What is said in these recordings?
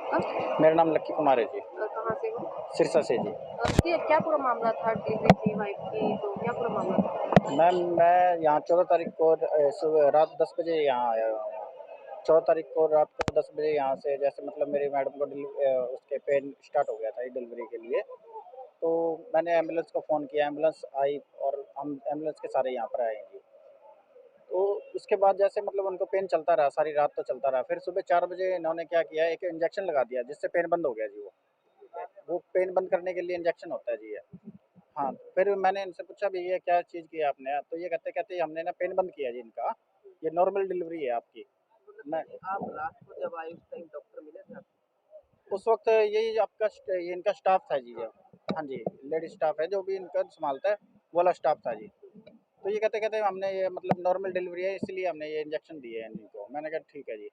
आपका? मेरा नाम लक्की कुमार है जी। कहाँ से हो? सिरसा से जी। ये क्या पूरा मामला था डिलीवरी थी वाइफ की, तो क्या पूरा मामला था? मैम मैं यहाँ 14 तारीख को सुबह रात 10 बजे यहाँ आया हुआ हूँ। 14 तारीख को रात को 10 बजे यहाँ से जैसे मतलब मेरी मैडम को उसके पेन स्टार्ट हो गया था डिलीवरी के लिए। तो मैंने एम्बुलेंस को फ़ोन किया, एम्बुलेंस आई और हम एम्बुलेंस के सारे यहाँ पर आए हैं जी। तो उसके बाद जैसे मतलब उनको पेन चलता रहा, सारी रात तो चलता रहा। फिर सुबह 4 बजे इन्होंने क्या किया, एक इंजेक्शन लगा दिया जिससे पेन बंद हो गया जी वो। वो पेन बंद करने के लिए इंजेक्शन होता है जी ये। हाँ, फिर मैंने इनसे पूछा भी ये क्या चीज़ की है आपने? तो ये कहते हमने ना पेन बंद किया जी इनका, ये नॉर्मल डिलीवरी है आपकी। मैं आप रात को जब आए उस टाइम डॉक्टर मिले थे आपको? उस वक़्त यही आपका ये इनका स्टाफ था जी जो। हाँ जी, लेडीज़ स्टाफ है जो भी इनका सँभालता है, वो वाला स्टाफ था जी। तो ये कहते हमने ये मतलब नॉर्मल डिलीवरी है इसलिए हमने ये इंजेक्शन दिए हैं इनको। मैंने कहा ठीक है जी।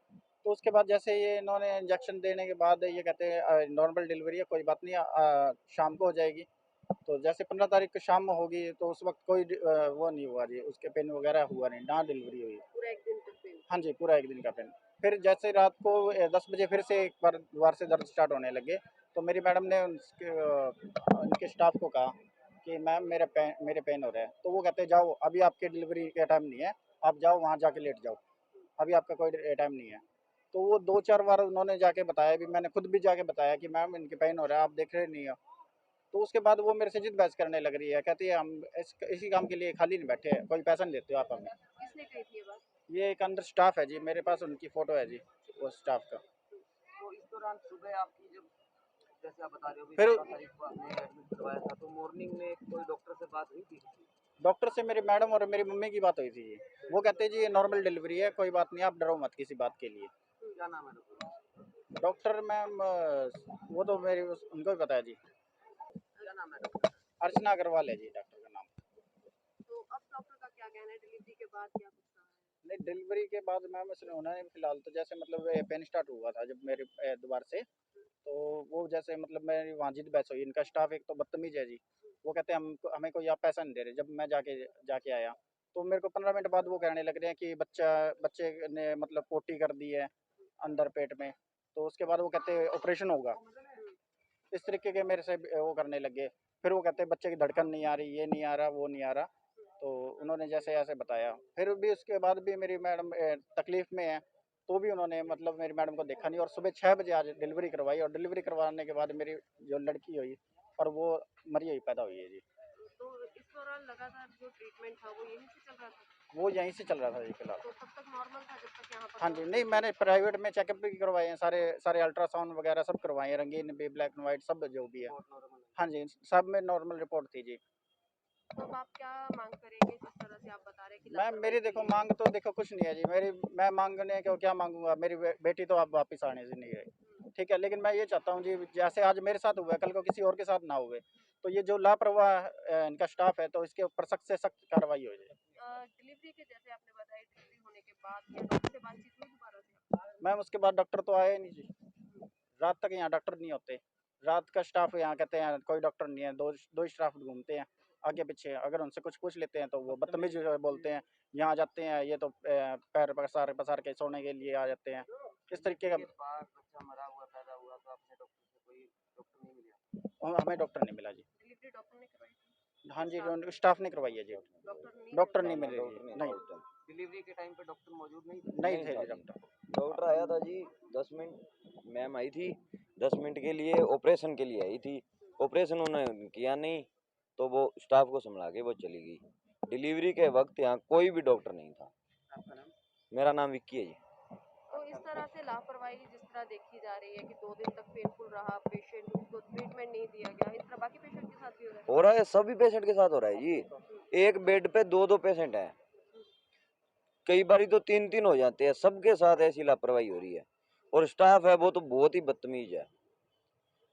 तो उसके बाद जैसे ये इन्होंने इंजेक्शन देने के बाद ये कहते हैं नॉर्मल डिलीवरी है कोई बात नहीं शाम को हो जाएगी। तो जैसे 15 तारीख को शाम में होगी तो उस वक़्त कोई वो नहीं हुआ जी, उसके पेन वग़ैरह हुआ नहीं, ना डिलीवरी हुई। पूरा 1 दिन का पेन? हाँ जी, पूरा 1 दिन का पेन। फिर जैसे रात को 10 बजे फिर से एक बार दोबारा से दर्द स्टार्ट होने लगे, तो मेरी मैडम ने उनके स्टाफ को कहा कि मैम मेरे पेन हो रहा है। तो वो कहते जाओ अभी आपकी डिलीवरी का टाइम नहीं है, आप जाओ वहाँ जाके लेट जाओ, अभी आपका कोई टाइम नहीं है। तो वो 2-4 बार उन्होंने जाके बताया भी मैंने खुद भी जाके बताया कि मैम इनके पेन हो रहा है, आप देख रहे नहीं हो। तो उसके बाद वो मेरे से जिद बहस करने लग रही है, कहती है हम इसी काम के लिए खाली नहीं बैठे हैं, कोई पैसा नहीं देते हो आप हमें। किसने कही थी ये बात? ये एक अंदर स्टाफ है जी, मेरे पास उनकी फ़ोटो है जी, वो स्टाफ का। तो इस दौरान सुबह आपकी जब जैसे आप बता रहे हो कि फिर 14 तारीख को आपने एडमिट करवाया था, तो मॉर्निंग में कोई डॉक्टर से बात हुई थी? डॉक्टर से मेरी मैडम और मेरी मम्मी की बात हुई थी जी। वो कहते हैं जी ये नॉर्मल डिलीवरी है, कोई बात नहीं आप डरो मत किसी बात के लिए। क्या नाम है डॉक्टर? डॉक्टर मैम वो तो मेरी उनको ही पता है जी। क्या नाम है डॉक्टर? अर्चना अग्रवाल है जी डॉक्टर का नाम। तो अब डॉक्टर का क्या कहना है डिलीवरी के बाद क्या कुछ कहा है? नहीं डिलीवरी के बाद मैम इसने उन्होंने फिलहाल तो जैसे मतलब पेन स्टार्ट हुआ था जब मेरे दोबारा से, तो वो जैसे मतलब मेरी वहाँ जिद बहस हुई। इनका स्टाफ एक तो बदतमीज है जी। वो कहते हैं हमें कोई आप पैसा नहीं दे रहे। जब मैं जाके जाके आया तो मेरे को 15 मिनट बाद वो कहने लग रहे हैं कि बच्चे ने मतलब पोटी कर दी है अंदर पेट में। तो उसके बाद वो कहते हैं ऑपरेशन होगा। इस तरीके के मेरे से वो करने लगे। फिर वो कहते हैं बच्चे की धड़कन नहीं आ रही, ये नहीं आ रहा, वो नहीं आ रहा। तो उन्होंने जैसे ऐसे बताया। फिर भी उसके बाद भी मेरी मैडम तकलीफ में है, तो भी उन्होंने मतलब मेरी मैडम को देखा नहीं और सुबह 6 बजे आज डिलीवरी करवाई और डिलीवरी करवाने के बाद मेरी जो लड़की हुई और वो मरी हुई पैदा हुई है जी। तो इस दौरान लगातार जो ट्रीटमेंट था वो यहीं से चल रहा था? वो यहीं से चल रहा था जी फिलहाल। तो तब तक नॉर्मल था जब तक यहाँ पर हाँ जी, नहीं मैंने प्राइवेट में चेकअप भी करवाए हैं, सारे सारे अल्ट्रासाउंड वगैरह सब करवाए हैं, रंगीन भी, ब्लैक एंड व्हाइट सब जो भी है। नॉर्मल? हाँ जी, सब में नॉर्मल रिपोर्ट थी जी। तो अब आप क्या मांग करेंगे जिस तरह से आप बता रहे हैं कि मैम लापरवाही मेरी की देखो गई मांग है? तो देखो कुछ नहीं है जी। मैं मांगने को क्या मांगूंगा, मेरी बेटी तो अब वापस आने से नहीं रही, ठीक है। लेकिन मैं ये चाहता हूँ जी जैसे आज मेरे साथ हुआ है कल को किसी और के साथ ना हुए। तो ये जो लापरवाह इनका स्टाफ है तो इसके ऊपर सख्त से सख्त कार्रवाई हो जाए। डिलीवरी के जैसे आपने बताया डिलीवरी होने के बाद क्या डॉक्टर से बातचीत हुई दोबारा से? मैम उसके बाद डॉक्टर तो आए नहीं जी। रात तक यहाँ डॉक्टर नहीं होते। रात का स्टाफ यहाँ कहते हैं कोई डॉक्टर नहीं है, दो दो स्टाफ घूमते हैं आगे पीछे। अगर उनसे कुछ पूछ लेते हैं तो वो बदतमीज बोलते हैं, यहाँ जाते हैं ये तो पैर पसार पसार के सोने के लिए आ जाते हैं, इस तरीके का। के बाद बच्चा मरा हुआ पैदा हुआ तो आपने डॉक्टर से कोई डॉक्टर नहीं मिला? हमें डॉक्टर नहीं मिला जी। डिलीवरी डॉक्टर ने करवाई थी? हाँ जी स्टाफ ने करवाई है जी। डॉक्टर नहीं डॉक्टर थे? नहीं मिले डॉक्टर जी, नहीं था नहीं उस टाइम। डिलीवरी के टाइम पे डॉक्टर मौजूद नहीं थे? नहीं नहीं थे था जी जी। डॉक्टर। डॉक्टर आया था जी 10 मिनट, मैम आई थी 10 मिनट के लिए, ऑपरेशन के लिए आई थी। ऑपरेशन उन्होंने किया नहीं तो वो स्टाफ को संभाला के वो चली गई। डिलीवरी के वक्त यहाँ कोई भी डॉक्टर नहीं था। आपका नाम? मेरा नाम विक्की है जी। तो इस तरह से लापरवाही जिस तरह देखी जा रही है कि 2 दिन तक पेनफुल रहा पेशेंट, उसको ट्रीटमेंट नहीं दिया गया, इस तरह बाकी पेशेंट के साथ भी हो रहा हो रहा है, सभी पेशेंट के साथ हो रहा है जी। एक बेड पे दो दो पेशेंट हैं, कई बारी तो तीन तीन हो जाते हैं। सबके साथ ऐसी लापरवाही हो रही है। और स्टाफ है वो तो बहुत ही बदतमीज है।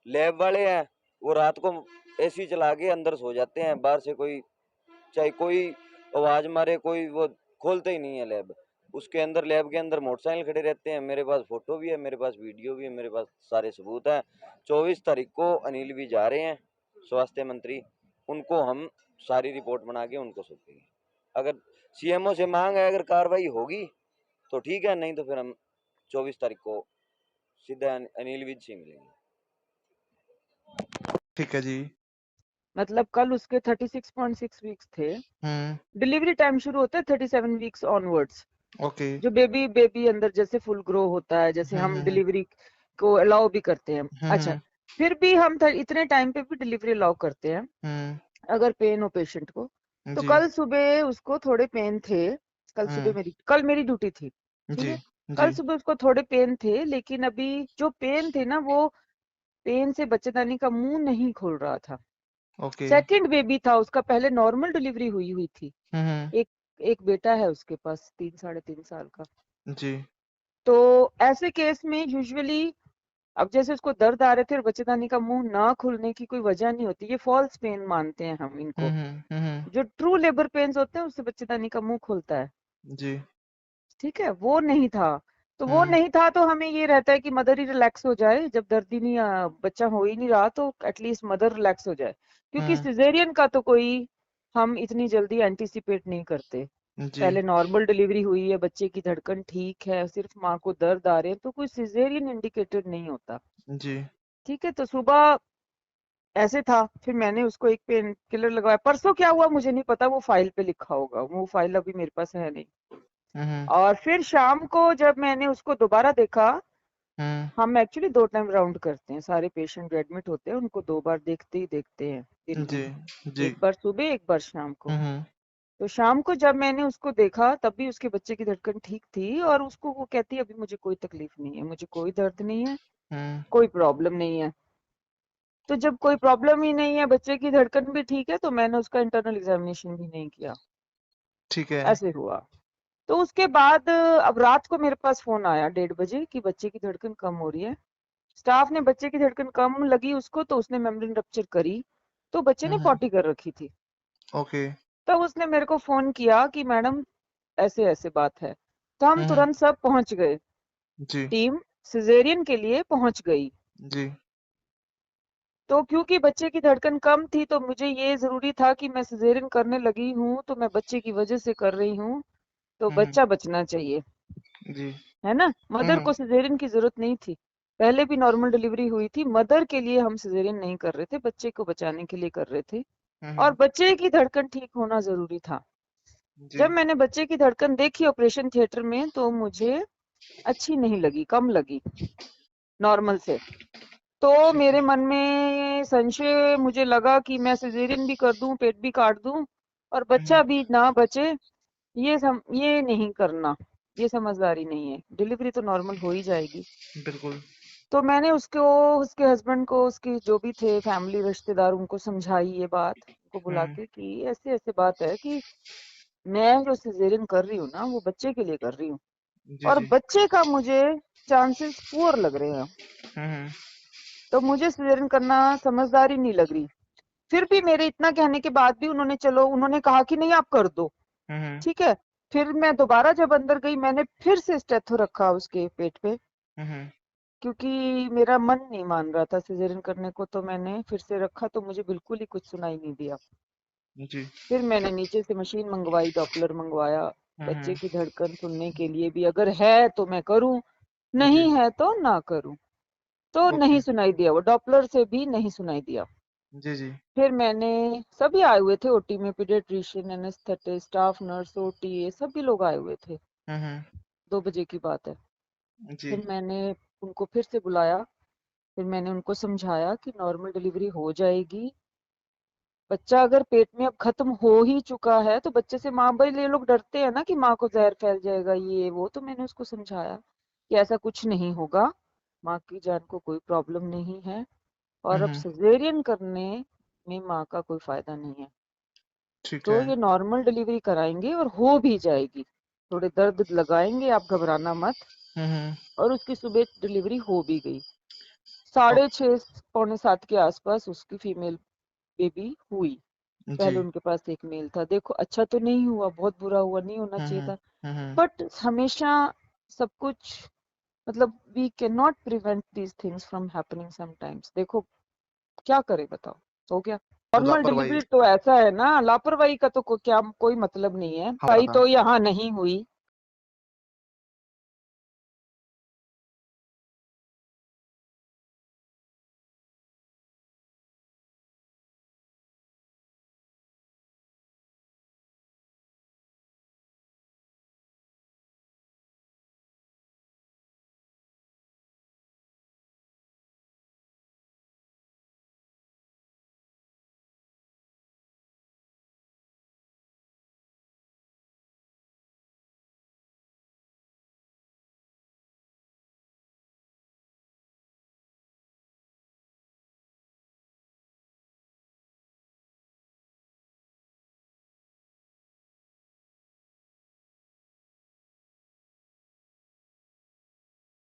लैब वाले हैं वो रात को एसी चला के अंदर सो जाते हैं, बाहर से कोई चाहे कोई आवाज मारे कोई वो खोलते ही नहीं है लैब। उसके अंदर लैब के अंदर मोटरसाइकिल खड़े रहते हैं। मेरे पास फोटो भी है, मेरे पास वीडियो भी है, मेरे पास सारे सबूत हैं। 24 तारीख को अनिल भी जा रहे हैं, स्वास्थ्य मंत्री। उनको हम सारी रिपोर्ट बना के उनको सौंपेंगे। अगर सीएमओ से मांग है, अगर कार्रवाई होगी तो ठीक है, नहीं तो फिर हम 24 तारीख को सीधा अनिल विज से मिलेंगे। ठीक है जी। मतलब कल उसके 36.6 वीक्स थे। हम्म। डिलीवरी टाइम शुरू होता है 37 वीक्स ऑनवर्ड्स। ओके। जो बेबी अंदर जैसे फुल ग्रो होता है, जैसे हम हम्म। डिलीवरी को अलाउ भी करते हैं। अच्छा, हम्म। फिर भी हम इतने टाइम पे भी डिलीवरी अलाउ करते हैं हम्म। अगर पेन हो पेशेंट को। तो जी कल सुबह उसको थोड़े पेन थे। हम्म। कल मेरी ड्यूटी थी, ठीक जी है। जी कल सुबह उसको थोड़े पेन थे, लेकिन अभी जो पेन थे ना, वो पेन से बच्चेदानी का मुंह नहीं खुल रहा था। ओके। सेकंड बेबी था उसका, पहले नॉर्मल डिलीवरी हुई थी। हम्म। एक एक बेटा है उसके पास 3 साढ़े 3 साल का। जी तो ऐसे केस में यूजुअली, अब जैसे उसको दर्द आ रहे थे और बच्चेदानी का मुंह ना खुलने की कोई वजह नहीं होती, ये फॉल्स पेन मानते हैं हम इनको। जो ट्रू लेबर पेन्स होते हैं उससे बच्चेदानी का मुंह खुलता है, जी ठीक है। वो नहीं था। तो वो हम्म। नहीं था तो हमें ये रहता है कि मदर ही रिलैक्स हो जाए, जब दर्द ही नहीं बच्चा हो ही नहीं रहा तो एटलीस्ट मदर रिलैक्स हो जाए, क्योंकि हम्म। सिजेरियन का तो कोई हम इतनी जल्दी एंटिसिपेट नहीं करते। जी पहले नॉर्मल डिलीवरी हुई है, बच्चे की धड़कन ठीक है, सिर्फ माँ को दर्द आ रहे हैं, तो कोई सिजेरियन इंडिकेटेड नहीं होता, जी ठीक है। तो सुबह ऐसे था, फिर मैंने उसको एक पेन किलर लगवाया। परसों क्या हुआ मुझे नहीं पता, वो फाइल पे लिखा होगा, वो फाइल अभी मेरे पास है नहीं। हम्म। और फिर शाम को जब मैंने उसको दोबारा देखा, हम्म। हम एक्चुअली 2 टाइम राउंड करते हैं, सारे पेशेंट जो एडमिट होते हैं उनको 2 बार देखते ही देखते हैं दिन में, जी जी एक बार सुबह एक बार शाम को। हम्म। तो शाम को जब मैंने उसको देखा तब भी उसके बच्चे की धड़कन ठीक थी, और उसको वो कहती है अभी मुझे कोई तकलीफ नहीं है, मुझे कोई दर्द नहीं है, हम्म। कोई प्रॉब्लम नहीं है। तो जब कोई प्रॉब्लम ही नहीं है, बच्चे की धड़कन भी ठीक है, तो मैंने उसका इंटरनल एग्जामिनेशन भी नहीं किया। ठीक है। ऐसे हुआ। तो उसके बाद अब रात को मेरे पास फोन आया 1:30 बजे कि बच्चे की धड़कन कम हो रही है। स्टाफ ने बच्चे की धड़कन कम लगी उसको, तो उसने मेम्ब्रेन रप्चर करी, तो बच्चे ने हम्म। पॉटी कर रखी थी। ओके। तब उसने मेरे को फोन किया कि मैडम ऐसे ऐसे बात है। तो हम हम्म। तुरंत सब पहुंच गए, जी टीम सिजेरियन के लिए पहुंच गई। जी तो क्योंकि बच्चे की धड़कन कम थी, तो मुझे ये जरूरी था कि मैं सिजेरियन करने लगी हूँ तो मैं बच्चे की वजह से कर रही हूँ, तो हम्म। बच्चा बचना चाहिए, जी है ना। मदर हम्म। को सिजेरियन की जरूरत नहीं थी, पहले भी नॉर्मल डिलीवरी हुई थी। मदर के लिए हम सिजेरियन नहीं कर रहे थे, बच्चे को बचाने के लिए कर रहे थे, और हम्म। बच्चे की धड़कन ठीक होना जरूरी था। जी जब मैंने बच्चे की धड़कन देखी ऑपरेशन थिएटर में, तो मुझे अच्छी नहीं लगी, कम लगी नॉर्मल से। तो ठीक है। मेरे मन में संशय मुझे लगा कि मैं सिजेरियन भी कर दूं, पेट भी काट दूं, और बच्चा भी ना बचे। ये नहीं करना, ये समझदारी नहीं है। डिलीवरी तो नॉर्मल हो ही जाएगी। बिल्कुल। तो मैंने उसको, उसके हस्बैंड को, उसके जो भी थे फैमिली रिश्तेदार, उनको समझाई ये बात, उनको बुला हम्म। के कि ऐसे ऐसे बात है कि मैं जो सिजेरियन कर रही हूँ ना, वो बच्चे के लिए कर रही हूँ, जी और जी बच्चे का मुझे चांसेस पुअर लग रहे हैं, हम्म। तो मुझे सिजेरियन करना समझदारी नहीं लग रही। फिर भी मेरे इतना कहने के बाद भी उन्होंने कहा कि नहीं आप कर दो, हम्म। ठीक है। फिर मैं दोबारा जब अंदर गई, मैंने फिर से स्टेथो रखा उसके पेट पे, हम्म। क्योंकि मेरा मन नहीं मान रहा था सिजेरियन करने को। तो मैंने फिर से रखा, तो मुझे बिल्कुल ही कुछ सुनाई नहीं दिया। जी फिर मैंने नीचे से मशीन मंगवाई, डॉपलर मंगवाया, बच्चे हम्म। की धड़कन सुनने के लिए भी, अगर है तो मैं करूं, जी नहीं है तो ना करूं। तो नहीं ओके। सुनाई दिया, वो डॉपलर से भी नहीं सुनाई दिया। जी जी फिर मैंने, सभी आए हुए थे ओटी में, paediatrician, anaesthetist, staff nurse, OT, सभी लोग आए हुए थे। हम्म। 2 बजे की बात है। जी फिर मैंने उनको फिर से बुलाया, फिर मैंने उनको समझाया कि नॉर्मल डिलीवरी हो जाएगी। बच्चा अगर पेट में अब खत्म हो ही चुका है, तो बच्चे से माँ, भाई ये लोग डरते हैं ना कि माँ को जहर फैल जाएगा, ये वो। तो मैंने उसको समझाया कि ऐसा कुछ नहीं होगा, माँ की जान को कोई प्रॉब्लम नहीं है, और अब हम्म। सिजेरियन करने में माँ का कोई फायदा नहीं है। ठीक तो है। ये नॉर्मल डिलीवरी कराएंगे और हो भी जाएगी, थोड़े दर्द लगाएंगे, आप घबराना मत। हम्म। और उसकी सुबह डिलीवरी हो भी गई, ओ- 6:30 7 के आसपास उसकी फीमेल बेबी हुई। जी पहले उनके पास एक मेल था। देखो अच्छा तो नहीं हुआ, बहुत बुरा हुआ, नहीं होना चाहिए था, हम्म। बट हमेशा सब कुछ, मतलब we can not prevent these things from happening sometimes. देखो क्या करे बताओ, हो गया। नॉर्मल लापरवाही डिलीवरी तो ऐसा है ना, लापरवाही का तो क्या कोई मतलब नहीं है। हमारा लापरवाही था। तो यहाँ नहीं हुई,